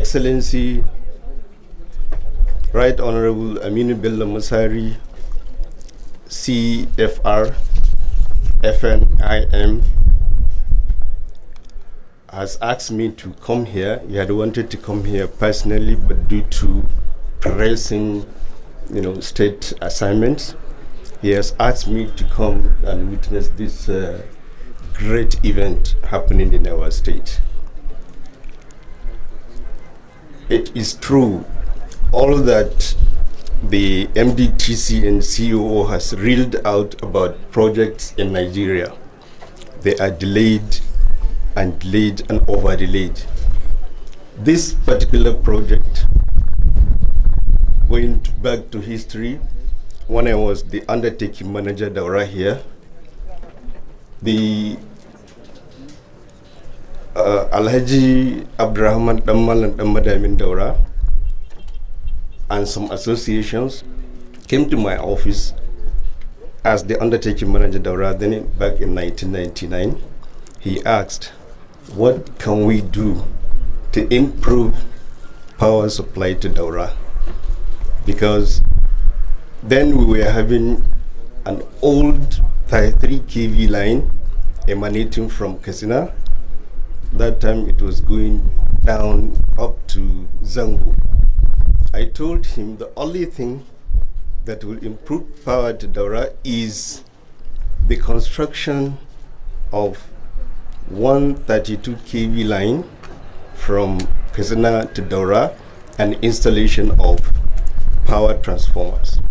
Excellency, Right Honorable Aminu Bello Musari, CFR, FNIM, has asked me to come here. He had wanted to come here personally, but due to pressing, state assignments, he has asked me to come and witness this great event happening in our state. It is true, all that the MDTC and COO has reeled out about projects in Nigeria, they are delayed and over-delayed. This particular project, going back to history, when I was the undertaking manager Daura here, the Alhaji Abdurrahman Dammal and Dammadamin Daura and some associations came to my office as the undertaking manager Daura, then back in 1999. He asked, what can we do to improve power supply to Daura? Because then we were having an old 33 kV line emanating from Katsina. That time it was going down up to Zango. I told him the only thing that will improve power to Daura is the construction of 132 kV line from Katsina to Daura and installation of power transformers.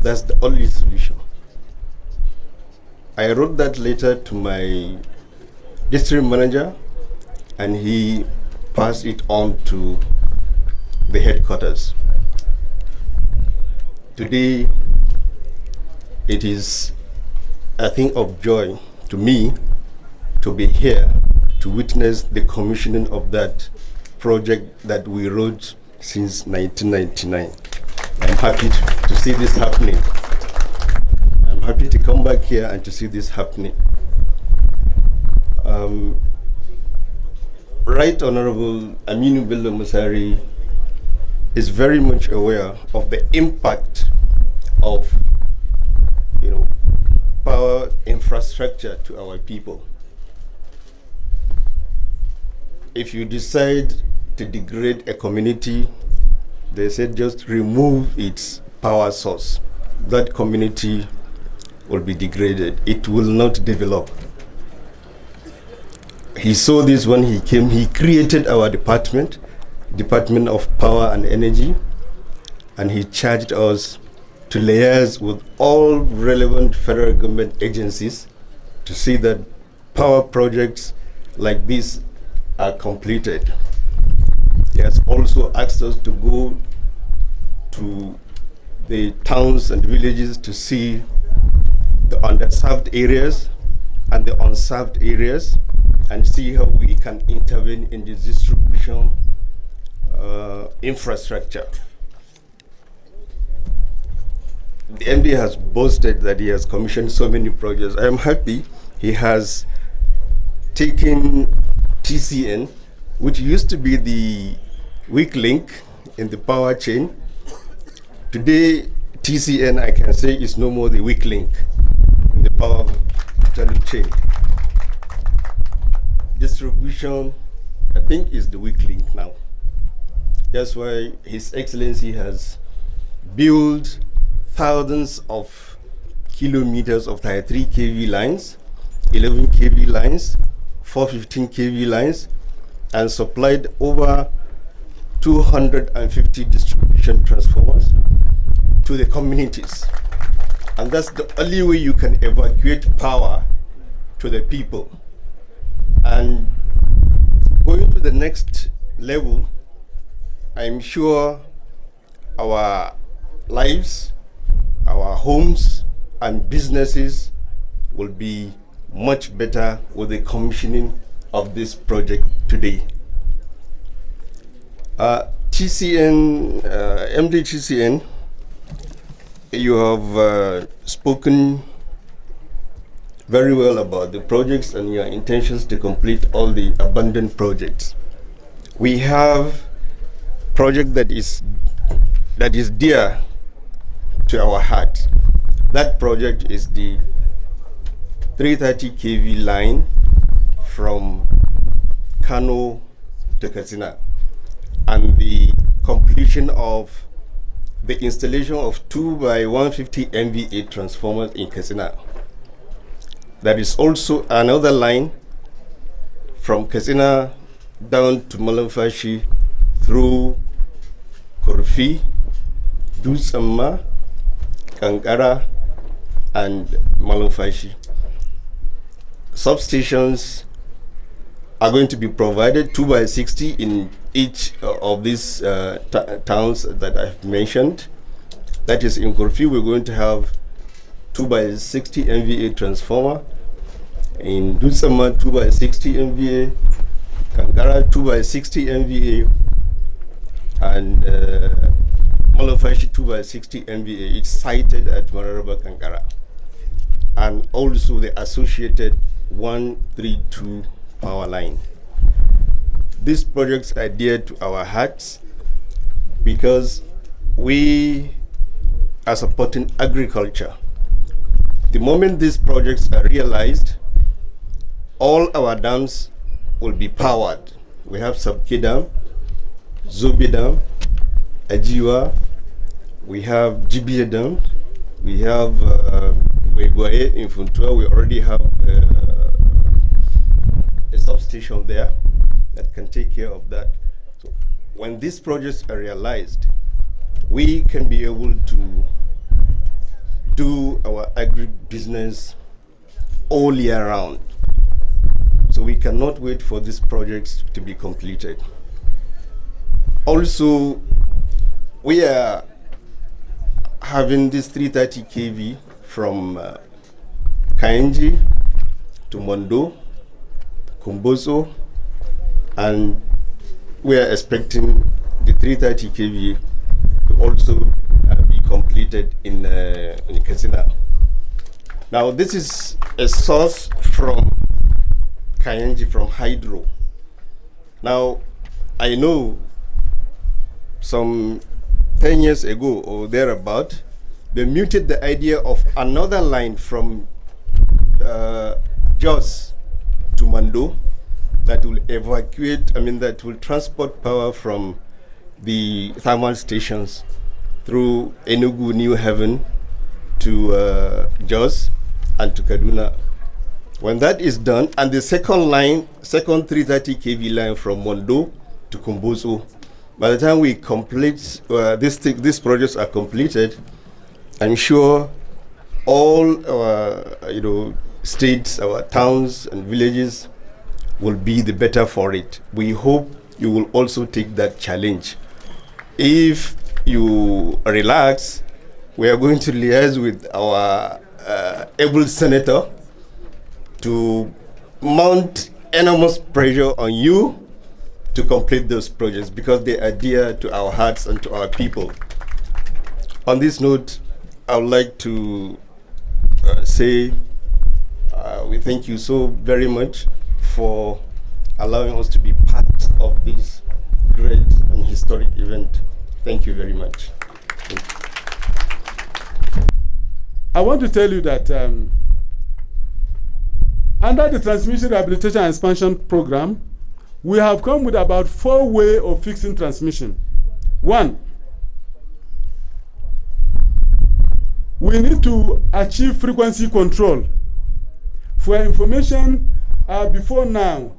That's the only solution. I wrote that letter to my district manager and he passed it on to the headquarters. Today, it is a thing of joy to me to be here to witness the commissioning of that project that we wrote since 1999. I'm happy to see this happening. I'm happy to come back here and to see this happening. Right Honorable Aminu Bello Musari is very much aware of the impact of power infrastructure to our people. If you decide to degrade a community, they said just remove its power source. That community will be degraded. It will not develop. He saw this when he came. He created our Department of Power and Energy, and he charged us to liaise with all relevant federal government agencies to see that power projects like this are completed. He has also asked us to go to the towns and villages to see the underserved areas and the unserved areas and see how we can intervene in the distribution infrastructure. The MD has boasted that he has commissioned so many projects. I am happy he has taken TCN, which used to be the weak link in the power chain. Today, TCN, I can say, is no more the weak link in the power chain. Distribution, I think, is the weak link now. That's why His Excellency has built thousands of kilometers of 33 kV lines, 11 kV lines, 415 kV lines, and supplied over 250 distribution transformers to the communities. And that's the only way you can evacuate power to the people. And going to the next level, I'm sure our lives, our homes and businesses will be much better with the commissioning of this project today. TCN, MDTCN, you have spoken very well about the projects and your intentions to complete all the abandoned projects. We have project that is dear to our heart. That project is the 330 kV line from Kano to Katsina, and the completion of the installation of 2x150 MVA transformers in Katsina. There is also another line from Katsina down to Malamfashi through Korfi, Dutsamma, Kankara, and Malamfashi. Substations are going to be provided 2x60 in each of these towns that I've mentioned. That is, in Korfi, we're going to have 2x60 MVA transformer. In Dutsamma, 2x60 MVA. Kankara, 2x60 MVA. And Malamfashi, 2x60 MVA. It's sited at Mararaba, Kankara. And also the associated 132 power line. These projects are dear to our hearts because we are supporting agriculture. The moment these projects are realized, all our dams will be powered. We have Sabke Dam, Zobe Dam, Ajiwa, we have Jibie Dam, we have Wegwaye in Funtua. We already have a substation there that can take care of that. So when these projects are realized, we can be able to do our agribusiness all year round. So we cannot wait for these projects to be completed. Also, we are having this 330 kV from Kainji to Mondo, Kumboso, and we are expecting the 330 kV to also be completed in Katsina. Now, this is a source from Kainji, from Hydro. Now, I know some 10 years ago or thereabout, they muted the idea of another line from Jos to Mando that will that will transport power from the thermal stations through Enugu, New Haven to Jos and to Kaduna. When that is done, and the second 330 kV line from Mondo to Kumboso, by the time we complete these projects are completed, I'm sure all our states, our towns and villages will be the better for it. We hope you will also take that challenge. If you relax, we are going to liaise with our able senator to mount enormous pressure on you to complete those projects because they are dear to our hearts and to our people. On this note, I would like to say we thank you so very much for allowing us to be part of this great and historic event. Thank you very much. I want to tell you that under the Transmission Rehabilitation and Expansion Program, we have come with about 4 ways of fixing transmission. 1, we need to achieve frequency control. For information, before now,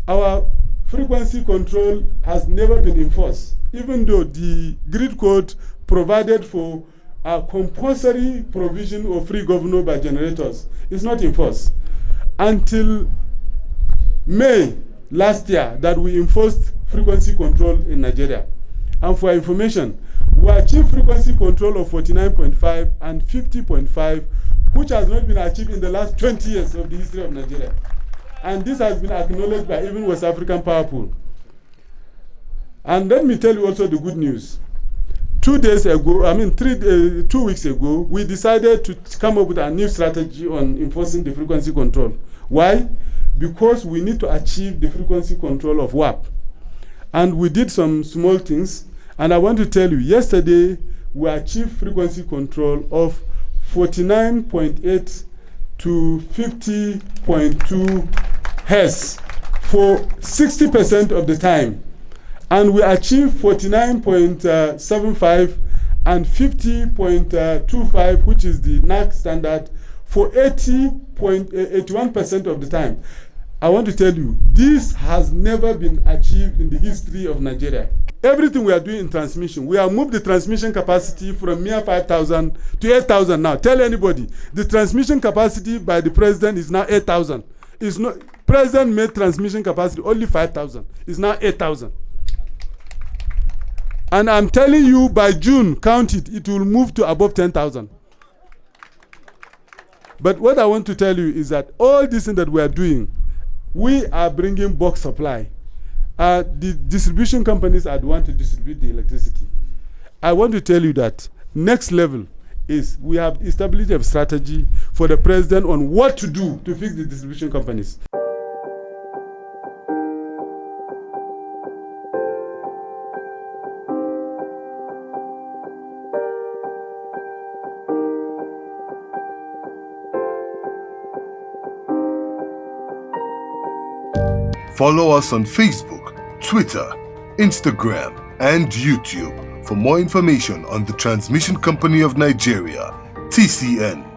our frequency control has never been enforced, even though the grid code provided for a compulsory provision of free governor by generators. It's not enforced. Until May last year that we enforced frequency control in Nigeria. And for information, we achieved frequency control of 49.5 and 50.5, which has not been achieved in the last 20 years of the history of Nigeria. And this has been acknowledged by even West African Power Pool. And let me tell you also the good news. 2 weeks ago, we decided to come up with a new strategy on enforcing the frequency control. Why? Because we need to achieve the frequency control of WAP. And we did some small things. And I want to tell you, yesterday we achieved frequency control of 49.8 to 50.2 Hz for 60% of the time. And we achieved 49.75 and 50.25, which is the NAC standard, for 80.81% of the time. I want to tell you, this has never been achieved in the history of Nigeria. Everything we are doing in transmission, we have moved the transmission capacity from mere 5,000 to 8,000 now. Tell anybody, the transmission capacity by the president is now 8,000. It's not, president made transmission capacity only 5,000. It's now 8,000. And I'm telling you, by June, count it, it will move to above 10,000. But what I want to tell you is that all this thing that we are doing, we are bringing bulk supply. The distribution companies are the ones to distribute the electricity. I want to tell you that next level is we have established a strategy for the president on what to do to fix the distribution companies. Follow us on Facebook, Twitter, Instagram, and YouTube for more information on the Transmission Company of Nigeria, TCN.